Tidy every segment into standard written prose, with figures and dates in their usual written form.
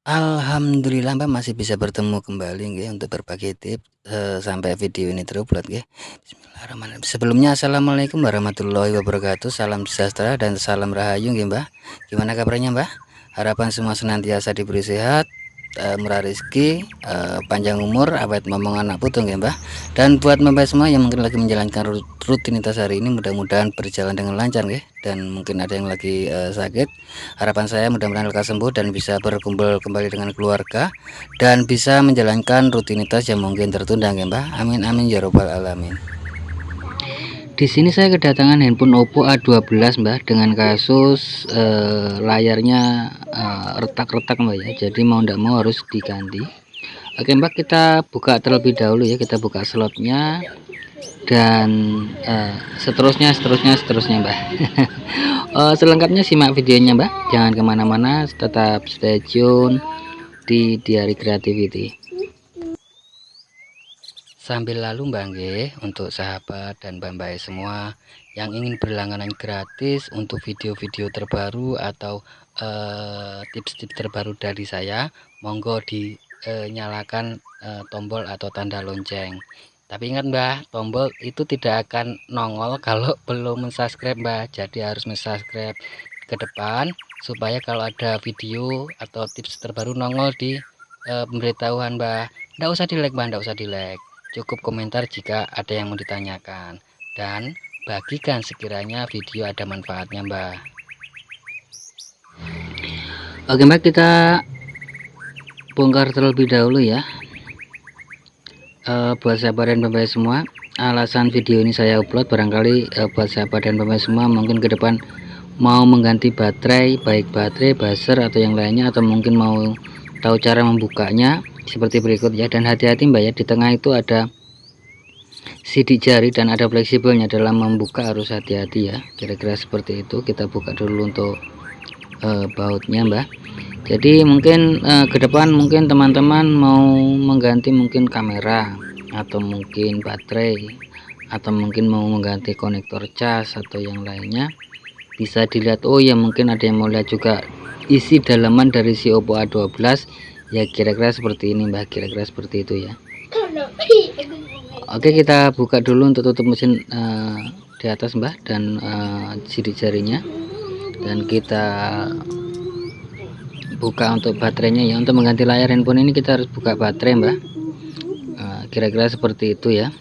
Alhamdulillah Mbak masih bisa bertemu kembali nggih untuk berbagi tips, sampai video ini terupload nggih. Bismillahirrahmanirrahim. Sebelumnya assalamualaikum warahmatullahi wabarakatuh, salam sejahtera dan salam rahayu nggih Mbah. Gimana kabarnya Mbah? Harapan semua senantiasa diberi sehat, murah rezeki, panjang umur, awet momong anak putu nggih Mbah. Dan buat Mbak semua yang mungkin lagi menjalankan rutinitas hari ini mudah-mudahan berjalan dengan lancar nggih, dan mungkin ada yang lagi sakit. Harapan saya mudah-mudahan lekas sembuh dan bisa berkumpul kembali dengan keluarga dan bisa menjalankan rutinitas yang mungkin tertunda nggih Mbah. Amin amin ya robbal alamin. Di sini saya kedatangan handphone Oppo A12 Mbah, dengan kasus layarnya retak-retak Mbak ya. Jadi mau ndak mau harus diganti. Oke Mbak, kita buka terlebih dahulu ya, kita buka slotnya dan seterusnya Mbak. Selengkapnya simak videonya Mbak, jangan kemana-mana, tetap stay tune di Diary Creativity. Sambil lalu Mbak nggih, untuk sahabat dan mbak-mbak semua yang ingin berlangganan gratis untuk video-video terbaru atau tips-tips terbaru dari saya, monggo dinyalakan tombol atau tanda lonceng. Tapi ingat Mbak, tombol itu tidak akan nongol kalau belum subscribe Mbak. Jadi harus subscribe ke depan supaya kalau ada video atau tips terbaru nongol di pemberitahuan Mbak. Nggak usah di like Mbak, nggak usah di like. Cukup komentar jika ada yang mau ditanyakan, dan bagikan sekiranya video ada manfaatnya Mbak. Oke Mbak, kita bongkar terlebih dahulu ya. Buat sahabat dan bapak semua, alasan video ini saya upload barangkali buat sahabat dan bapak semua mungkin ke depan mau mengganti baterai, baik baterai, buzzer atau yang lainnya, atau mungkin mau tahu cara membukanya seperti berikut ya. Dan hati-hati Mbak ya, di tengah itu ada sidik jari dan ada fleksibelnya, dalam membuka harus hati-hati ya, kira-kira seperti itu. Kita buka dulu untuk bautnya Mbak. Jadi mungkin ke depan mungkin teman-teman mau mengganti mungkin kamera atau mungkin baterai atau mungkin mau mengganti konektor cas atau yang lainnya, bisa dilihat. Oh ya, mungkin ada yang mau lihat juga isi dalaman dari si Oppo A12 ya, kira-kira seperti ini Mbak, kira-kira seperti itu ya. Oke, kita buka dulu untuk tutup mesin di atas Mbak, dan sidik jarinya, dan kita buka untuk baterainya ya. Untuk mengganti layar handphone ini kita harus buka baterai Mbak, kira-kira seperti itu ya.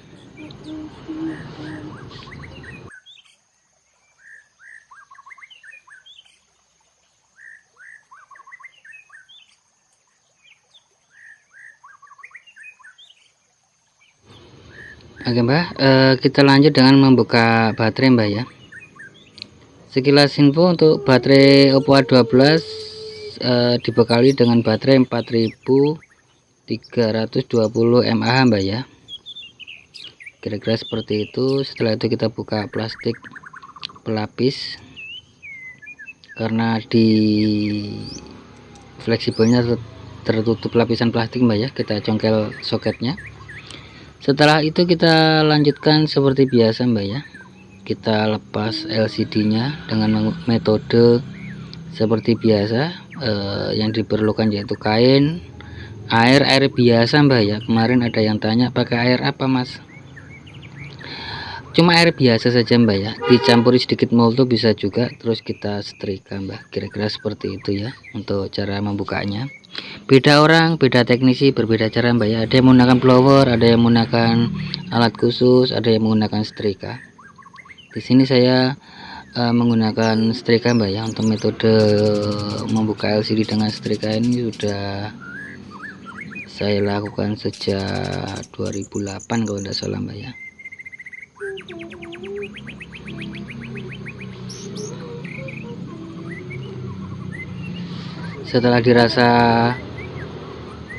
Oke Mbak, kita lanjut dengan membuka baterai Mbak ya. Sekilas info untuk baterai Oppo A12 dibekali dengan baterai 4320 mAh Mbak ya, kira-kira seperti itu. Setelah itu kita buka plastik pelapis, karena di fleksibelnya tertutup lapisan plastik Mbak ya, kita congkel soketnya. Setelah itu kita lanjutkan seperti biasa Mbak ya, kita lepas LCD nya dengan metode seperti biasa. Yang diperlukan yaitu kain, air biasa Mbak ya. Kemarin ada yang tanya pakai air apa Mas, cuma air biasa saja Mbak ya, dicampuri sedikit molto bisa juga, terus kita setrika Mbak, kira-kira seperti itu ya untuk cara membukanya. Beda orang, beda teknisi, berbeda cara Mbak ya. Ada yang menggunakan blower, ada yang menggunakan alat khusus, ada yang menggunakan setrika. Di sini saya menggunakan setrika Mbak ya. Untuk metode membuka LCD dengan setrika ini sudah saya lakukan sejak 2008 kalau tidak salah Mbak ya. Setelah dirasa,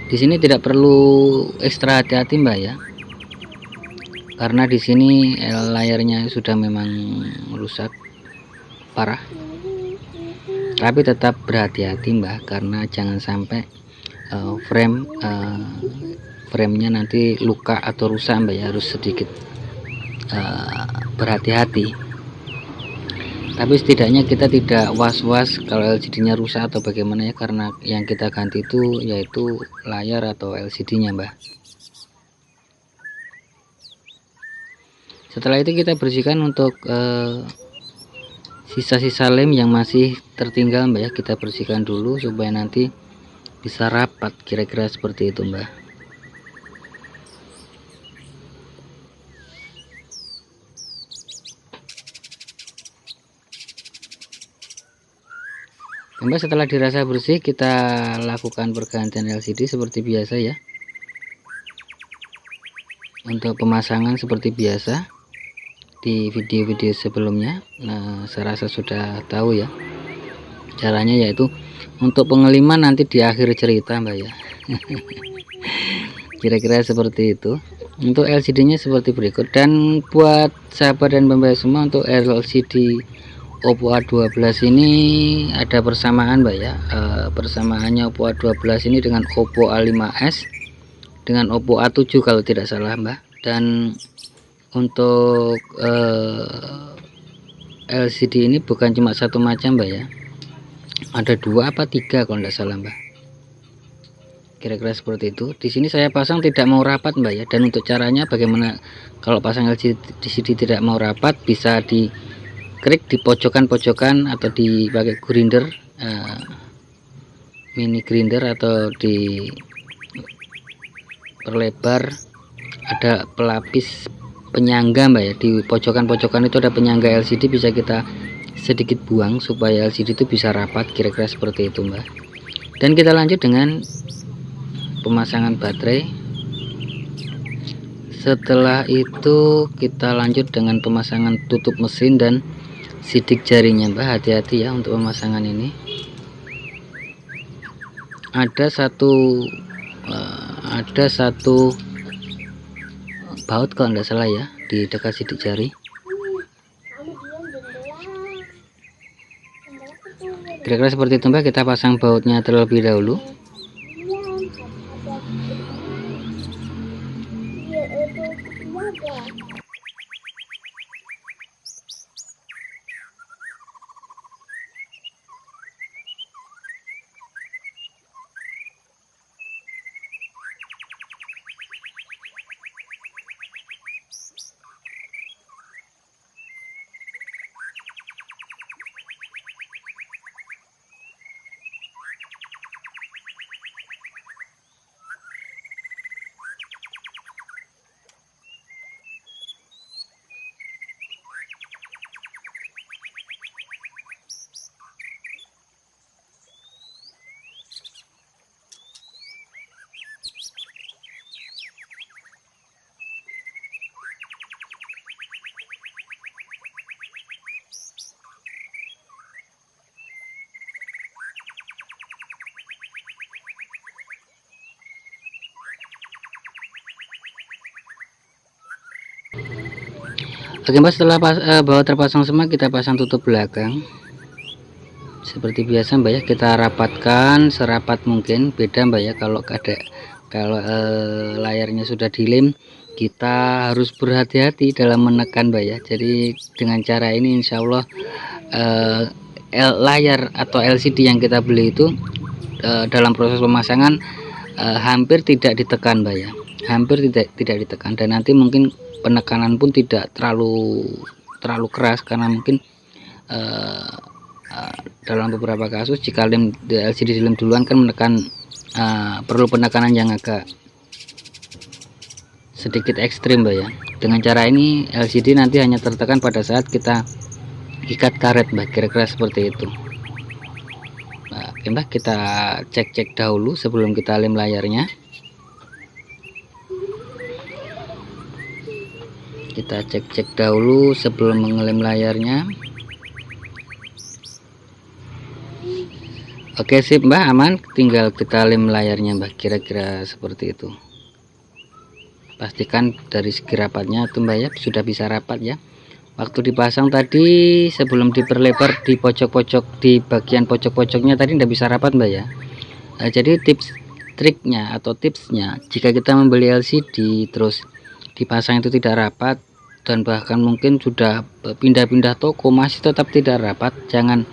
di sini tidak perlu ekstra hati-hati Mbak ya, karena di sini layarnya sudah memang rusak parah. Tapi tetap berhati-hati Mbak, karena jangan sampai framenya nanti luka atau rusak Mbak ya, harus sedikit berhati-hati. Tapi setidaknya kita tidak was-was kalau LCD-nya rusak atau bagaimana ya, karena yang kita ganti itu yaitu layar atau LCD-nya, Mbak. Setelah itu kita bersihkan untuk sisa-sisa lem yang masih tertinggal, Mbak ya. Kita bersihkan dulu supaya nanti bisa rapat, kira-kira seperti itu, Mbak. Mbak, setelah dirasa bersih, kita lakukan pergantian LCD seperti biasa ya. Untuk pemasangan seperti biasa di video-video sebelumnya, nah saya rasa sudah tahu ya caranya, yaitu untuk pengeliman nanti di akhir cerita, Mbak ya. Kira-kira seperti itu. Untuk LCD-nya seperti berikut. Dan buat sahabat dan pembeli semua, untuk LCD Oppo A12 ini ada persamaan, Mbak ya. Persamaannya Oppo A12 ini dengan Oppo A5s dengan Oppo A7 kalau tidak salah, Mbak. Dan untuk LCD ini bukan cuma satu macam, Mbak ya. Ada 2 apa 3 kalau tidak salah, Mbak. Kira-kira seperti itu. Di sini saya pasang tidak mau rapat, Mbak ya. Dan untuk caranya bagaimana kalau pasang LCD tidak mau rapat, bisa di klik di pojokan-pojokan atau dipakai grinder, mini grinder, atau di perlebar. Ada pelapis penyangga, Mbak ya. Di pojokan-pojokan itu ada penyangga LCD, bisa kita sedikit buang supaya LCD itu bisa rapat, kira-kira seperti itu, Mbak. Dan kita lanjut dengan pemasangan baterai. Setelah itu kita lanjut dengan pemasangan tutup mesin dan sidik jarinya, Mbak. Hati-hati ya untuk pemasangan ini. Ada satu baut kalau tidak salah ya di dekat sidik jari. Kira-kira seperti itu, Mbak. Kita pasang bautnya terlebih dahulu. Oke, Mbak, setelah baut terpasang semua, kita pasang tutup belakang seperti biasa, Mbak ya. Kita rapatkan serapat mungkin. Beda, Mbak ya, kalau layarnya sudah dilem, kita harus berhati-hati dalam menekan, Mbak ya. Jadi dengan cara ini insya Allah layar atau LCD yang kita beli itu dalam proses pemasangan hampir tidak ditekan, Mbak ya. Hampir tidak ditekan, dan nanti mungkin penekanan pun tidak terlalu keras, karena mungkin dalam beberapa kasus jika LCD dilem duluan kan perlu penekanan yang agak sedikit ekstrim, Mbak ya. Dengan cara ini LCD nanti hanya tertekan pada saat kita ikat karet, Mbak. Kira-kira seperti itu. Nah, oke, Mbak, kita cek dahulu sebelum kita lem layarnya. Kita cek dahulu sebelum mengelem layarnya. Oke, sip, Mbak, aman. Tinggal kita lem layarnya, Mbak. Kira-kira seperti itu. Pastikan dari segi rapatnya tuh, Mbak ya, sudah bisa rapat ya. Waktu dipasang tadi sebelum diperlebar di pojok-pojok, di bagian pojok-pojoknya tadi tidak bisa rapat, Mbak ya. Jadi triknya atau tipsnya, jika kita membeli LCD terus dipasang itu tidak rapat, dan bahkan mungkin sudah pindah-pindah toko masih tetap tidak rapat, jangan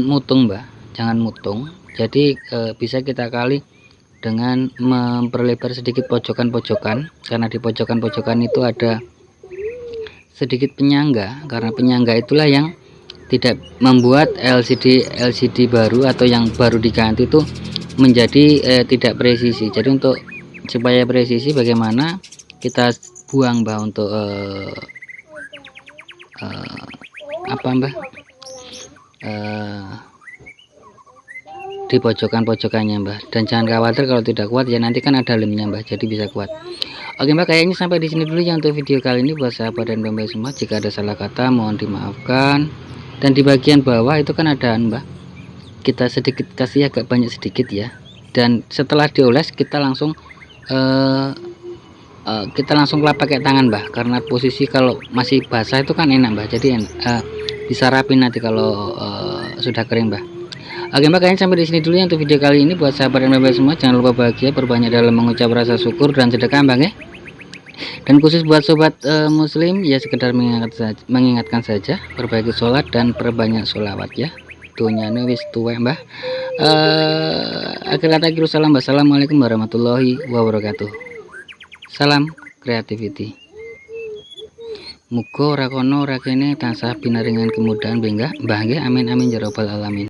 mutung Mbah, jangan mutung. Jadi bisa kita kali dengan memperlebar sedikit pojokan-pojokan, karena di pojokan-pojokan itu ada sedikit penyangga, karena penyangga itulah yang tidak membuat LCD baru atau yang baru diganti itu menjadi tidak presisi. Jadi untuk supaya presisi, bagaimana kita buang Mbah untuk apa Mbah, di pojokan-pojokannya Mbah. Dan jangan khawatir kalau tidak kuat ya, nanti kan ada lemnya Mbah, jadi bisa kuat. Oke Mbak, kayaknya sampai di sini dulu ya untuk video kali ini. Buat sahabat dan Mbak semua, jika ada salah kata mohon dimaafkan. Dan di bagian bawah itu kan ada Mbak, kita sedikit kasih agak banyak sedikit ya. Dan setelah dioles kita langsung lap pakai tangan Mbak, karena posisi kalau masih basah itu kan enak Mbak, jadi bisa rapin nanti kalau sudah kering Mbak. Oke Mbak, kayaknya sampai di sini dulu ya untuk video kali ini. Buat sahabat dan Mbak semua, jangan lupa bahagia, perbanyak dalam mengucap rasa syukur dan sedekah Mbak ya. Dan khusus buat sobat muslim ya, sekedar mengingatkan saja, perbaiki sholat dan perbanyak sholawat ya. Dunyane wis tuwek Mbah. Akhir kata salam, wassalamualaikum warahmatullahi wabarakatuh. Salam creativity. Muga ora kono ora kene tansah pinaringan kemudahan Mbah nggih, amin amin ya rabbal alamin.